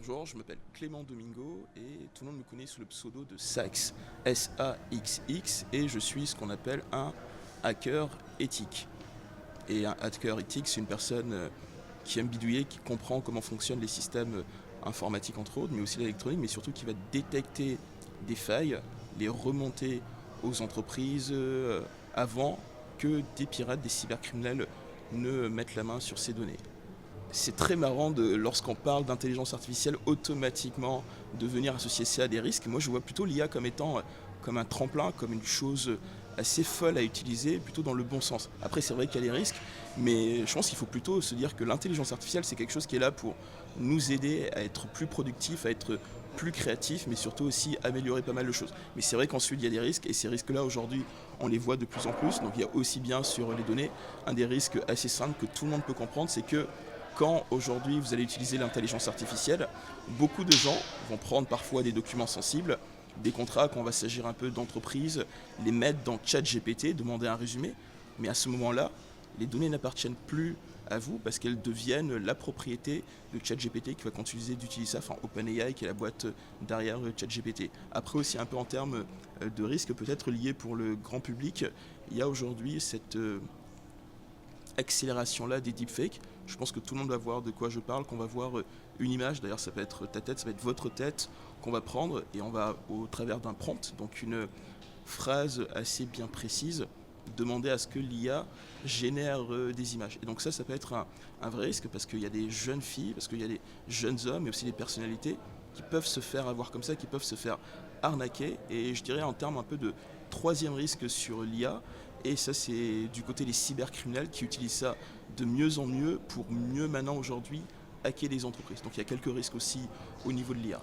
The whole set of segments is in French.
Bonjour, je m'appelle Clément Domingo et tout le monde me connaît sous le pseudo de Sax, S-A-X-X, et je suis ce qu'on appelle un hacker éthique. Et un hacker éthique, c'est une personne qui aime bidouiller, qui comprend comment fonctionnent les systèmes informatiques entre autres, mais aussi l'électronique, mais surtout qui va détecter des failles, les remonter aux entreprises avant que des pirates, des cybercriminels ne mettent la main sur ces données. C'est très marrant lorsqu'on parle d'intelligence artificielle, automatiquement de venir associer ça à des risques. Moi, je vois plutôt l'IA comme étant comme un tremplin, comme une chose assez folle à utiliser, plutôt dans le bon sens. Après, c'est vrai qu'il y a des risques, mais je pense qu'il faut plutôt se dire que l'intelligence artificielle, c'est quelque chose qui est là pour nous aider à être plus productifs, à être plus créatifs, mais surtout aussi améliorer pas mal de choses. Mais c'est vrai qu'ensuite, il y a des risques, et ces risques-là, aujourd'hui, on les voit de plus en plus. Donc il y a aussi bien sur les données, un des risques assez simples que tout le monde peut comprendre, c'est que quand aujourd'hui vous allez utiliser l'intelligence artificielle, beaucoup de gens vont prendre parfois des documents sensibles, des contrats qu'on va s'agir un peu d'entreprise, les mettre dans ChatGPT, demander un résumé, mais à ce moment-là, les données n'appartiennent plus à vous parce qu'elles deviennent la propriété de ChatGPT qui va continuer d'utiliser ça, enfin OpenAI qui est la boîte derrière ChatGPT. Après aussi un peu en termes de risques peut-être liés pour le grand public, il y a aujourd'hui cette accélération-là des deepfakes. Je pense que tout le monde va voir de quoi je parle, qu'on va voir une image, d'ailleurs ça peut être ta tête, ça va être votre tête qu'on va prendre et on va au travers d'un prompt, donc une phrase assez bien précise, demander à ce que l'IA génère des images. Et donc ça peut être un vrai risque parce qu'il y a des jeunes filles, parce qu'il y a des jeunes hommes et aussi des personnalités qui peuvent se faire avoir comme ça, qui peuvent se faire arnaquer. Et je dirais en termes un peu de troisième risque sur l'IA, et ça c'est du côté des cybercriminels qui utilisent ça de mieux en mieux pour mieux maintenant aujourd'hui hacker les entreprises. Donc il y a quelques risques aussi au niveau de l'IA.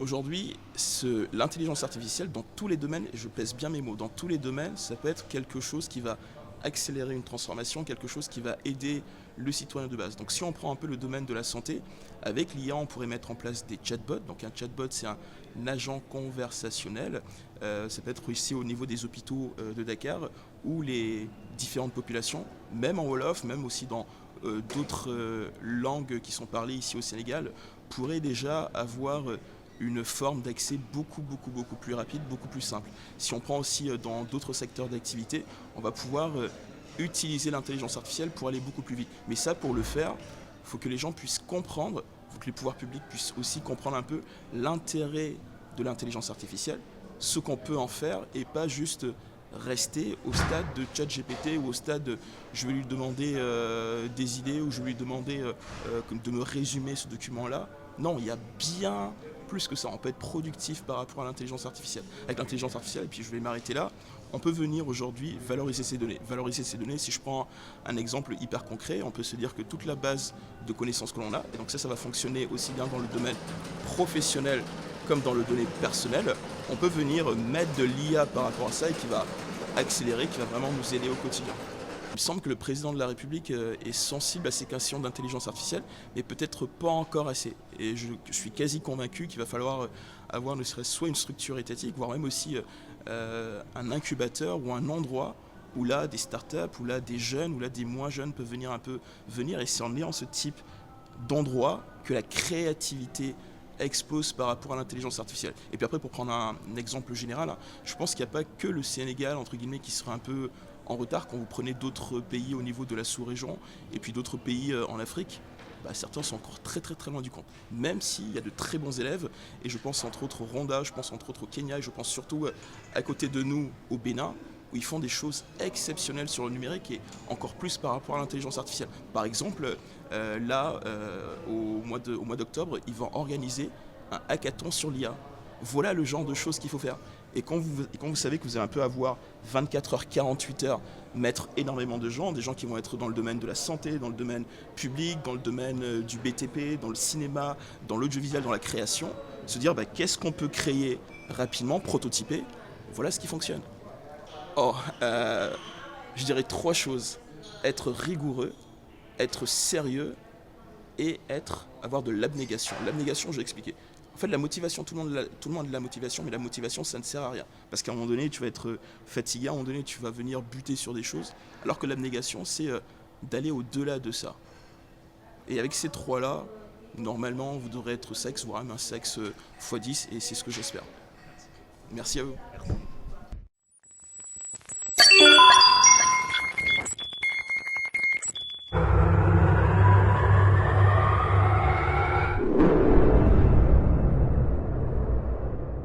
Aujourd'hui, l'intelligence artificielle dans tous les domaines, et je pèse bien mes mots, dans tous les domaines, ça peut être quelque chose qui va accélérer une transformation, quelque chose qui va aider le citoyen de base. Donc si on prend un peu le domaine de la santé, avec l'IA on pourrait mettre en place des chatbots. Donc un chatbot c'est un agent conversationnel, ça peut être ici au niveau des hôpitaux de Dakar, où les différentes populations, même en Wolof, même aussi dans d'autres langues qui sont parlées ici au Sénégal, pourraient déjà avoir une forme d'accès beaucoup plus rapide, beaucoup plus simple. Si on prend aussi dans d'autres secteurs d'activité, on va pouvoir utiliser l'intelligence artificielle pour aller beaucoup plus vite. Mais ça, pour le faire, il faut que les gens puissent comprendre, il faut que les pouvoirs publics puissent aussi comprendre un peu l'intérêt de l'intelligence artificielle, ce qu'on peut en faire et pas juste rester au stade de ChatGPT ou au stade de je vais lui demander des idées ou je vais lui demander de me résumer ce document-là. Non, il y a bien plus que ça. On peut être productif par rapport à l'intelligence artificielle. Avec l'intelligence artificielle, et puis je vais m'arrêter là, on peut venir aujourd'hui valoriser ces données. Valoriser ces données, si je prends un exemple hyper concret, on peut se dire que toute la base de connaissances que l'on a, et donc ça va fonctionner aussi bien dans le domaine professionnel comme dans le domaine personnel, on peut venir mettre de l'IA par rapport à ça et qui va accélérer, qui va vraiment nous aider au quotidien. Il me semble que le président de la République est sensible à ces questions d'intelligence artificielle, mais peut-être pas encore assez. Et je suis quasi convaincu qu'il va falloir avoir ne serait-ce soit une structure étatique, voire même aussi un incubateur ou un endroit où là des startups, où là des jeunes, où là des moins jeunes peuvent venir et c'est en ayant ce type d'endroit que la créativité explose par rapport à l'intelligence artificielle. Et puis après, pour prendre un exemple général, je pense qu'il n'y a pas que le Sénégal, entre guillemets, qui sera un peu en retard quand vous prenez d'autres pays au niveau de la sous-région et puis d'autres pays en Afrique. Certains sont encore très loin du compte. Même s'il y a de très bons élèves, et je pense entre autres au Rwanda, je pense entre autres au Kenya, et je pense surtout à côté de nous au Bénin, où ils font des choses exceptionnelles sur le numérique et encore plus par rapport à l'intelligence artificielle. Par exemple, au mois d'octobre, ils vont organiser un hackathon sur l'IA. Voilà le genre de choses qu'il faut faire. Et quand vous savez que vous allez un peu avoir 24 heures, 48 heures, mettre énormément de gens, des gens qui vont être dans le domaine de la santé, dans le domaine public, dans le domaine du BTP, dans le cinéma, dans l'audiovisuel, dans la création, se dire qu'est-ce qu'on peut créer rapidement, prototyper, voilà ce qui fonctionne. Or, je dirais trois choses. Être rigoureux, être sérieux et avoir de l'abnégation. L'abnégation, je vais expliquer. En fait, la motivation, tout le monde a de la motivation, mais la motivation, ça ne sert à rien. Parce qu'à un moment donné, tu vas être fatigué, à un moment donné, tu vas venir buter sur des choses. Alors que l'abnégation, c'est d'aller au-delà de ça. Et avec ces trois-là, Normalement, vous devrez être sexe, voire même un sexe x10, et c'est ce que j'espère. Merci à vous. Merci.